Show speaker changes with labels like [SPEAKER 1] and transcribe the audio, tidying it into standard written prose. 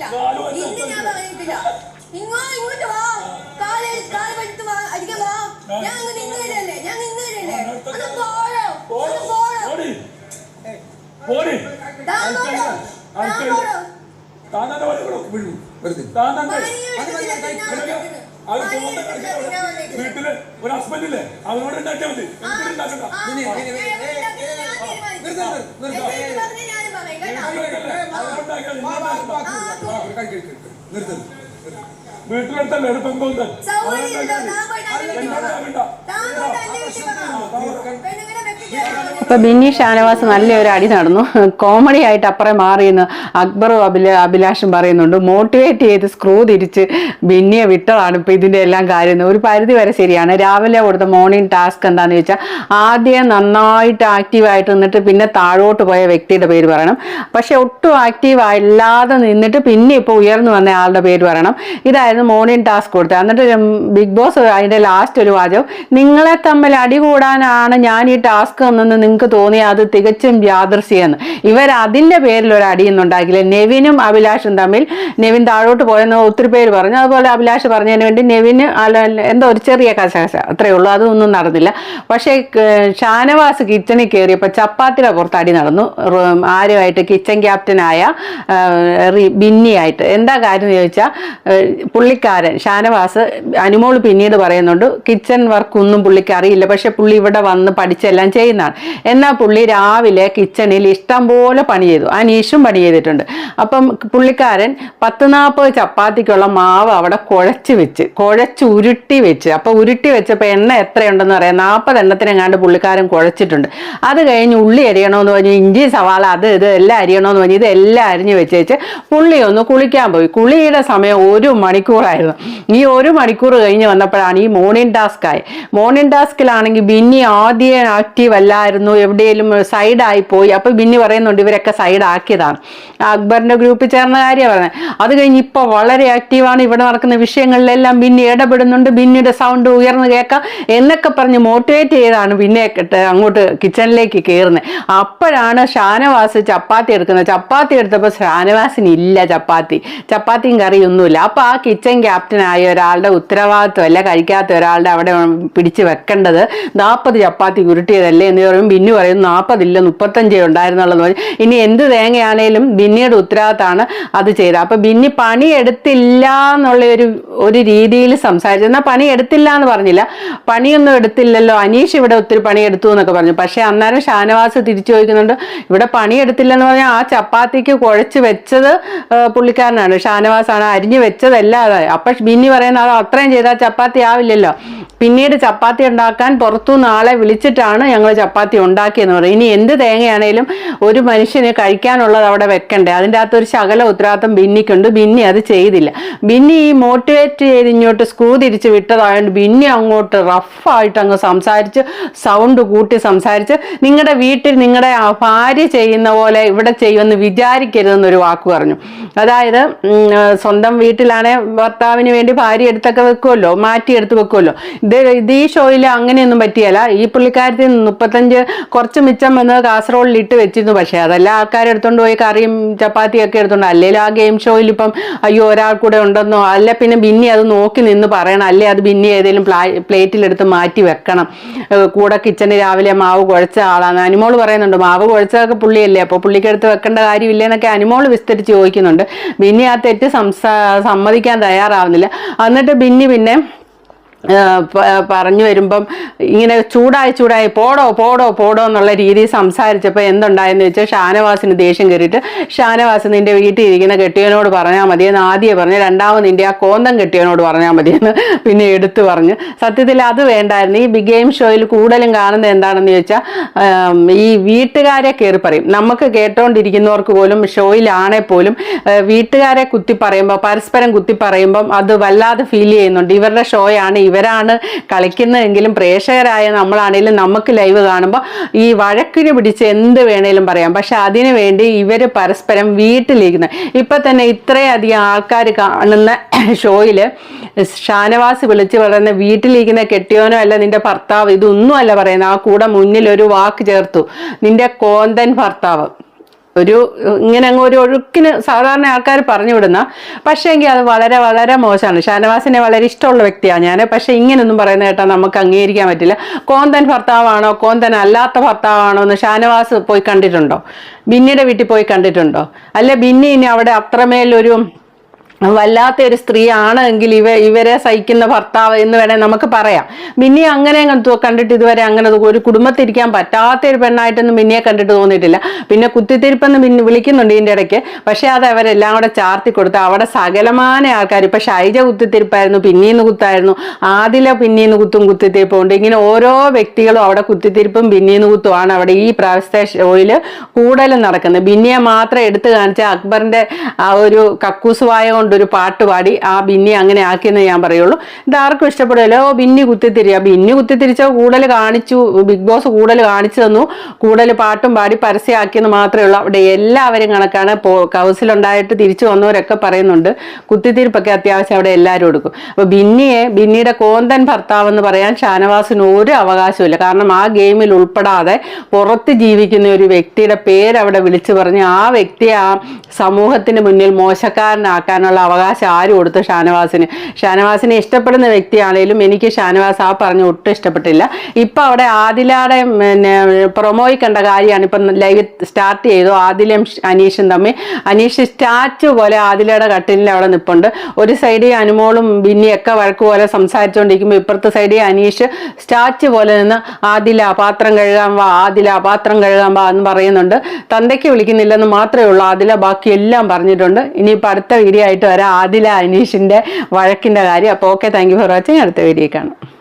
[SPEAKER 1] ഇന്ന് ഞാൻ പറഞ്ഞിട്ടില്ല. ഇങ്ങോട്ട് വാ, കാല് പഠിത്ത് അടിക്കാൻ വാ. ഞാൻ ഇന്ന് വരല്ലേ, ഞാൻ ഇന്ന് വരല്ലേ. അത് പോരോ, അത് പോരോ.
[SPEAKER 2] വീട്ടില് ഒരു ഹസ്ബൻഡില്ലേ അവനോട് ഉണ്ടാക്കിയാൽ മതി. വീട്ടിലെടുത്തല്ലേ ഒരു പെൺകൊന്ന്
[SPEAKER 3] ഇപ്പൊ ബിന്നി ഷാനവാസ് നല്ലൊരു അടി നടന്നു. കോമഡി ആയിട്ട് അപ്പുറം മാറിയെന്ന് അക്ബറും അഭിലാഷും പറയുന്നുണ്ട്. മോട്ടിവേറ്റ് ചെയ്ത് സ്ക്രൂ തിരിച്ച് ബിന്നിയെ വിട്ടതാണ് ഇപ്പൊ ഇതിന്റെ എല്ലാം കാര്യം. ഒരു പരിധി വരെ ശരിയാണ്. രാവിലെ കൊടുത്ത മോർണിംഗ് ടാസ്ക് എന്താന്ന് ചോദിച്ചാൽ ആദ്യം നന്നായിട്ട് ആക്റ്റീവായിട്ട് നിന്നിട്ട് പിന്നെ താഴോട്ട് പോയ വ്യക്തിയുടെ പേര് പറയണം. പക്ഷെ ഒട്ടും ആക്റ്റീവ് അല്ലാതെ നിന്നിട്ട് പിന്നെ ഇപ്പൊ ഉയർന്നു വന്ന ആളുടെ പേര് പറയണം. ഇതായിരുന്നു മോർണിംഗ് ടാസ്ക് കൊടുത്തത്. എന്നിട്ട് ബിഗ് ബോസ് അതിന്റെ ലാസ്റ്റ് ഒരു വാചകം, നിങ്ങളെ തമ്മിൽ അടികൂടാനാണ് ഞാൻ ഈ ടാസ്ക് എന്നെന്ന് നിങ്ങൾക്ക് തോന്നിയ അത് തികച്ചും യാദൃശ്ചിയെന്ന്. ഇവർ അതിന്റെ പേരിൽ ഒരു അടിയൊന്നും ഉണ്ടാക്കില്ല. നെവിനും അഭിലാഷും തമ്മിൽ നെവിൻ താഴോട്ട് പോയെന്ന് ഒത്തിരി പേര് പറഞ്ഞു. അതുപോലെ അഭിലാഷ് പറഞ്ഞതിന് വേണ്ടി നെവിന് എന്തോ ഒരു ചെറിയ കശകശ അത്രയേ ഉള്ളൂ, അതൊന്നും നടന്നില്ല. പക്ഷേ ഷാനവാസ് കിച്ചണിൽ കയറിയപ്പോൾ ചപ്പാത്തിയുടെ പുറത്ത് അടി നടന്നു. ആരുമായിട്ട്? കിച്ചൺ ക്യാപ്റ്റനായ ബിന്നിയായിട്ട്. എന്താ കാര്യം എന്ന് ചോദിച്ചാൽ പുള്ളിക്കാരൻ ഷാനവാസ് അനുമോൾ പിന്നീട് പറയുന്നുണ്ട് കിച്ചൺ വർക്ക് ഒന്നും പുള്ളിക്ക് അറിയില്ല, പക്ഷെ പുള്ളി ഇവിടെ വന്ന് പഠിച്ചെല്ലാം ചെയ്യുന്നതാണ്. എന്നാൽ പുള്ളി രാവിലെ കിച്ചണിൽ ഇഷ്ടം പോലെ പണി ചെയ്തു. അനീഷും പണി ചെയ്തിട്ടുണ്ട്. അപ്പം പുള്ളിക്കാരൻ 10-40 ചപ്പാത്തിക്കുള്ള മാവ് അവിടെ കുഴച്ച് ഉരുട്ടി വെച്ച്. അപ്പൊ ഉരുട്ടി വെച്ചപ്പോൾ എണ്ണ എത്രയുണ്ടെന്ന് പറയാം, 40 എണ്ണത്തിനെങ്ങാണ്ട് പുള്ളിക്കാരൻ കുഴച്ചിട്ടുണ്ട്. അത് കഴിഞ്ഞ് ഉള്ളി അരിയണമെന്ന് പറഞ്ഞു, ഇഞ്ചി സവാള അത് ഇത് എല്ലാം അരിയണമെന്ന് പറഞ്ഞു. ഇതെല്ലാം അരിഞ്ഞ് വെച്ചേച്ച് പുള്ളി ഒന്ന് കുളിക്കാൻ പോയി. കുളിയുടെ സമയം 1 മണിക്കൂറായിരുന്നു. ഈ 1 മണിക്കൂർ കഴിഞ്ഞ് വന്നപ്പോഴാണ് ഈ മോർണിംഗ് ടാസ്ക് ആയി. മോർണിംഗ് ടാസ്കിലാണെങ്കിൽ ബിന്നി ആദ്യം ആക്റ്റീവ് അല്ലായിരുന്നു, എവിടെയെങ്കിലും സൈഡായി പോയി. അപ്പൊ ബിന്നി പറയുന്നുണ്ട് ഇവരൊക്കെ സൈഡാക്കിയതാണ്. അക്ബറിന്റെ ഗ്രൂപ്പിൽ ചേർന്ന കാര്യമാണ് പറഞ്ഞത്. അത് കഴിഞ്ഞ് ഇപ്പൊ വളരെ ആക്റ്റീവാണ്, ഇവിടെ നടക്കുന്ന വിഷയങ്ങളിലെല്ലാം ബിന്നി ഇടപെടുന്നുണ്ട്, ബിന്നിയുടെ സൗണ്ട് ഉയർന്നു കേൾക്കാം എന്നൊക്കെ പറഞ്ഞ് മോട്ടിവേറ്റ് ചെയ്താണ് ബിന്നെ അങ്ങോട്ട് കിച്ചണിലേക്ക് കയറുന്നത്. അപ്പോഴാണ് ഷാനവാസ് ചപ്പാത്തി എടുക്കുന്നത്. ചപ്പാത്തി എടുത്തപ്പോൾ ഷാനവാസിനില്ല ചപ്പാത്തിയും കറിയൊന്നുമില്ല. അപ്പൊ ആ കിച്ചൺ ക്യാപ്റ്റനായ ഒരാളുടെ ഉത്തരവാദിത്വമല്ല കഴിക്കാത്ത ഒരാളുടെ അവിടെ പിടിച്ചു വെക്കേണ്ടത്. 40 ചപ്പാത്തി ഉരുട്ടിയതല്ലേ എന്ന് പറയും. ബിന്നി പറയും 40 ഇല്ല 35 ഉണ്ടായിരുന്നുള്ളത് പറഞ്ഞ്. ഇനി എന്ത് തേങ്ങയാണേലും ബിന്നിയുടെ ഉത്തരവാദിത്തമാണ് അത് ചെയ്തത്. അപ്പൊ ബിന്നി പണി എടുത്തില്ല എന്നുള്ള ഒരു രീതിയിൽ സംസാരിച്ചു. എന്നാൽ പണി എടുത്തില്ല എന്ന് പറഞ്ഞില്ല, പണിയൊന്നും എടുത്തില്ലല്ലോ, അനീഷ് ഇവിടെ ഒത്തിരി പണി എടുത്തു എന്നൊക്കെ പറഞ്ഞു. പക്ഷെ അന്നേരം ഷാനവാസ് തിരിച്ചു ചോദിക്കുന്നുണ്ട് ഇവിടെ പണി എടുത്തില്ലെന്ന് പറഞ്ഞാൽ ആ ചപ്പാത്തിക്ക് കുഴച്ച് വെച്ചത് പുള്ളിക്കാരനാണ്, ഷാനവാസാണ്, അരിഞ്ഞു വെച്ചതല്ലാതെ. അപ്പൊ ബിന്നി പറയുന്നത് അത് അത്രയും ചെയ്താൽ ചപ്പാത്തി ആവില്ലല്ലോ. പിന്നീട് ചപ്പാത്തി ഉണ്ടാക്കാൻ പുറത്തുനിന്ന് ആളെ വിളിച്ചിട്ടാണ് ഞങ്ങൾ ചപ്പാത്തി ഉണ്ടാക്കിയെന്ന് പറയും. ഇനി എന്ത് തേങ്ങയാണേലും ഒരു മനുഷ്യന് കഴിക്കാനുള്ളത് അവിടെ വെക്കണ്ടേ, അതിൻ്റെ അകത്തൊരു ശകല ഉത്തരവാദിത്തം ബിന്നിക്കുണ്ട്. ബിന്നി അത് ചെയ്തില്ല. ബിന്നി ഈ മോട്ടിവേറ്റ് ചെയ്ത് ഇങ്ങോട്ട് സ്ക്രൂ തിരിച്ച് വിട്ടതായതുകൊണ്ട് ബിന്നി അങ്ങോട്ട് റഫായിട്ട് അങ്ങ് സംസാരിച്ച്, സൗണ്ട് കൂട്ടി സംസാരിച്ച്, നിങ്ങളുടെ വീട്ടിൽ നിങ്ങളുടെ ഭാര്യ ചെയ്യുന്ന പോലെ ഇവിടെ ചെയ്യുമെന്ന് വിചാരിക്കരുതെന്നൊരു വാക്ക് പറഞ്ഞു. അതായത് സ്വന്തം വീട്ടിലാണെ ഭർത്താവിന് വേണ്ടി ഭാര്യ എടുത്തൊക്കെ വെക്കുമല്ലോ, മാറ്റിയെടുത്ത് വെക്കുമല്ലോ. ഇത് ഈ ഷോയിൽ അങ്ങനെയൊന്നും പറ്റിയല്ല. ഈ പുള്ളിക്കാരത്തിൽ 35 കുറച്ച് മിച്ചം വന്ന് കാസറോളിൽ ഇട്ട് വെച്ചിരുന്നു. പക്ഷേ അതെല്ലാം ആൾക്കാരെടുത്തോണ്ട് പോയി കറിയും ചപ്പാത്തിയൊക്കെ എടുത്തോണ്ട്. അല്ലെങ്കിൽ ആ ഗെയിം ഷോയിൽ ഇപ്പം അയ്യോ ഒരാൾ കൂടെ ഉണ്ടെന്നോ, അല്ല പിന്നെ ബിന്നി അത് നോക്കി നിന്ന് പറയണം, അല്ലെ അത് ബിന്നി ഏതെങ്കിലും പ്ലേറ്റിലെടുത്ത് മാറ്റി വെക്കണം. കൂടെ കിച്ചണിൽ രാവിലെ മാവ് കുഴച്ച ആളാണ്. അനുമോള് പറയുന്നുണ്ട് മാവ് കുഴച്ചതൊക്കെ പുള്ളിയല്ലേ, അപ്പോൾ പുള്ളിക്ക് എടുത്ത് വെക്കേണ്ട കാര്യമില്ലെന്നൊക്കെ അനുമോള് വിസ്തരിച്ച് ചോദിക്കുന്നുണ്ട്. ബിന്നി ആ തെറ്റ് സമ്മതിക്കാൻ തയ്യാറാവുന്നില്ല. എന്നിട്ട് ബിന്നി പിന്നെ പറഞ്ഞു വരുമ്പം ഇങ്ങനെ ചൂടായി പോടോ എന്നുള്ള രീതിയിൽ സംസാരിച്ചപ്പോൾ എന്തുണ്ടായെന്ന് വെച്ചാൽ ഷാനവാസിന് ദേഷ്യം കയറിയിട്ട് ഷാനവാസ് നിന്റെ വീട്ടിൽ ഇരിക്കുന്ന കെട്ടിയവനോട് പറഞ്ഞാൽ മതിയെന്ന് ആദ്യം പറഞ്ഞ്, രണ്ടാമത് നിന്റെ ആ കോന്തം കെട്ടിയവനോട് പറഞ്ഞാൽ മതിയെന്ന് പിന്നെ എടുത്തു പറഞ്ഞു. സത്യത്തിൽ അത് വേണ്ടായിരുന്നു. ഈ ബിഗ് ഗെയിം ഷോയിൽ കൂടുതലും കാണുന്നത് എന്താണെന്ന് ചോദിച്ചാൽ ഈ വീട്ടുകാരെ കയറി പറയും. നമുക്ക് കേട്ടോണ്ടിരിക്കുന്നവർക്ക് പോലും ഷോയിലാണെ പോലും വീട്ടുകാരെ കുത്തി പറയുമ്പോൾ, പരസ്പരം കുത്തി പറയുമ്പം അത് വല്ലാതെ ഫീൽ ചെയ്യുന്നുണ്ട്. ഇവരുടെ ഷോയാണ്, ഇവരാണ് കളിക്കുന്നതെങ്കിലും പ്രേക്ഷകരായ നമ്മളാണെങ്കിലും നമുക്ക് ലൈവ് കാണുമ്പോൾ ഈ വഴക്കിന് പിടിച്ച് എന്ത് വേണേലും പറയാം. പക്ഷെ അതിനു വേണ്ടി ഇവര് പരസ്പരം വീട്ടിലിരിക്കുന്ന ഇപ്പൊ തന്നെ ഇത്രയധികം ആൾക്കാർ കാണുന്ന ഷോയില് ഷാനവാസ് വിളിച്ച് പറയുന്ന വീട്ടിലിരിക്കുന്ന കെട്ടിയോനോ അല്ല നിന്റെ ഭർത്താവ്, ഇതൊന്നും അല്ല പറയുന്നത്. ആ കൂടെ മുന്നിൽ ഒരു വാക്ക് ചേർത്തു, നിന്റെ കോന്തൻ ഭർത്താവ്. ഒരു ഇങ്ങനെ അങ്ങ് ഒരു ഒഴുക്കിന് സാധാരണ ആൾക്കാർ പറഞ്ഞു വിടുന്ന. പക്ഷേ എങ്കിൽ അത് വളരെ വളരെ മോശമാണ്. ഷാനവാസിനെ വളരെ ഇഷ്ടമുള്ള വ്യക്തിയാണ് ഞാൻ. പക്ഷെ ഇങ്ങനൊന്നും പറയുന്ന കേട്ടാൽ നമുക്ക് അംഗീകരിക്കാൻ പറ്റില്ല. കോന്തൻ ഭർത്താവാണോ കോന്തൻ അല്ലാത്ത ഭർത്താവാണോ എന്ന് ഷാനവാസ് പോയി കണ്ടിട്ടുണ്ടോ? ബിന്നിയുടെ വീട്ടിൽ പോയി കണ്ടിട്ടുണ്ടോ? അല്ലെ ബിന്നി ഇനി അവിടെ അത്രമേലൊരു വല്ലാത്ത ഒരു സ്ത്രീ ആണെങ്കിൽ ഇവരെ സഹിക്കുന്ന ഭർത്താവ് എന്ന് വേണേൽ നമുക്ക് പറയാം. ബിന്നി അങ്ങനെ കണ്ടിട്ട് ഇതുവരെ അങ്ങനെ ഒരു കുടുംബത്തിരിക്കാൻ പറ്റാത്ത ഒരു പെണ്ണായിട്ടൊന്നും ബിന്നിയെ കണ്ടിട്ട് തോന്നിയിട്ടില്ല. പിന്നെ കുത്തിത്തിരിപ്പെന്ന് ബിന്നി വിളിക്കുന്നുണ്ട് ഇതിൻ്റെ ഇടയ്ക്ക്. പക്ഷെ അത് അവരെല്ലാം കൂടെ ചാർത്തി കൊടുത്ത് അവിടെ സകലമാന ആൾക്കാർ, ഇപ്പൊ ഷൈജ കുത്തിത്തിരിപ്പായിരുന്നു, പിന്നീന്ന് കുത്തായിരുന്നു, ആദില പിന്നീന്ന് കുത്തും കുത്തിത്തിരിപ്പും ഉണ്ട്. ഇങ്ങനെ ഓരോ വ്യക്തികളും അവിടെ കുത്തിത്തിരിപ്പും പിന്നീന്ന് കുത്തുമാണ് അവിടെ ഈ പ്രാവശ്യത്തെ ഷോയില് കൂടുതലും നടക്കുന്നത്. ബിന്നിയെ മാത്രം എടുത്തു കാണിച്ച അക്ബറിന്റെ ആ ഒരു കക്കൂസുവായ ഒരു പാട്ട് പാടി ആ ബിന്നി അങ്ങനെ ആക്കിയെന്ന് ഞാൻ പറയുള്ളൂ. ഇത് ആർക്കും ഇഷ്ടപ്പെടുമല്ലോ. ബിന്നി കുത്തിത്തിരിച്ച കൂടുതൽ കാണിച്ചു, ബിഗ് ബോസ് കൂടുതൽ കാണിച്ചു തന്നു, കൂടുതൽ പാട്ടും പാടി പരസ്യമാക്കിയെന്ന് മാത്രമേ ഉള്ളൂ. അവിടെ എല്ലാവരും കണക്കാണ്. കൗസിലുണ്ടായിട്ട് തിരിച്ചു വന്നവരൊക്കെ പറയുന്നുണ്ട് കുത്തിത്തിരിപ്പൊക്കെ അത്യാവശ്യം അവിടെ എല്ലാവരും എടുക്കും. അപ്പൊ ബിന്നിയുടെ കോന്തൻ ഭർത്താവ് എന്ന് പറയാൻ ഷാനവാസിന് ഒരു അവകാശമില്ല. കാരണം ആ ഗെയിമിൽ ഉൾപ്പെടാതെ പുറത്ത് ജീവിക്കുന്ന ഒരു വ്യക്തിയുടെ പേര് അവിടെ വിളിച്ചു പറഞ്ഞ് ആ വ്യക്തിയെ ആ സമൂഹത്തിന് മുന്നിൽ മോശക്കാരനാക്കാനുള്ള അവകാശം ആര് കൊടുത്തു? ഷാനവാസിനെ ഇഷ്ടപ്പെടുന്ന വ്യക്തിയാണേലും എനിക്ക് ഷാനവാസ് ആ പറഞ്ഞ് ഒട്ടും ഇഷ്ടപ്പെട്ടില്ല. ഇപ്പൊ അവിടെ ആദിലയുടെ പ്രൊമോയിൽ കണ്ട കാര്യമാണ്. ഇപ്പം ലൈവ് സ്റ്റാർട്ട് ചെയ്തു. ആദിലയും അനീഷും തമ്മിൽ. അനീഷ് സ്റ്റാച്ചു പോലെ ആദിലയുടെ കട്ടിലിൽ അവിടെ നിൽപ്പുണ്ട്. ഒരു സൈഡിൽ അനുമോളും ബിന്നിയൊക്കെ വഴക്ക് പോലെ സംസാരിച്ചുകൊണ്ടിരിക്കുമ്പോൾ ഇപ്പുറത്തെ സൈഡിൽ അനീഷ് സ്റ്റാച്ചു പോലെ നിന്ന് ആദില പാത്രം കഴുകാൻ വാ, ആദില പാത്രം കഴുകാൻ വാ എന്ന് പറയുന്നുണ്ട്. തന്തയ്ക്ക് വിളിക്കുന്നില്ലെന്ന് മാത്രമേ ഉള്ളൂ. ആദില ബാക്കി എല്ലാം പറഞ്ഞിട്ടുണ്ട്. ഇനിയിപ്പോൾ അടുത്ത വീഡിയോ ആയിട്ട് വരാം ആദില അനീഷിന്റെ വഴക്കിന്റെ കാര്യം. അപ്പോൾ okay, thank you for watching. അടുത്ത വീഡിയോ കാണാം.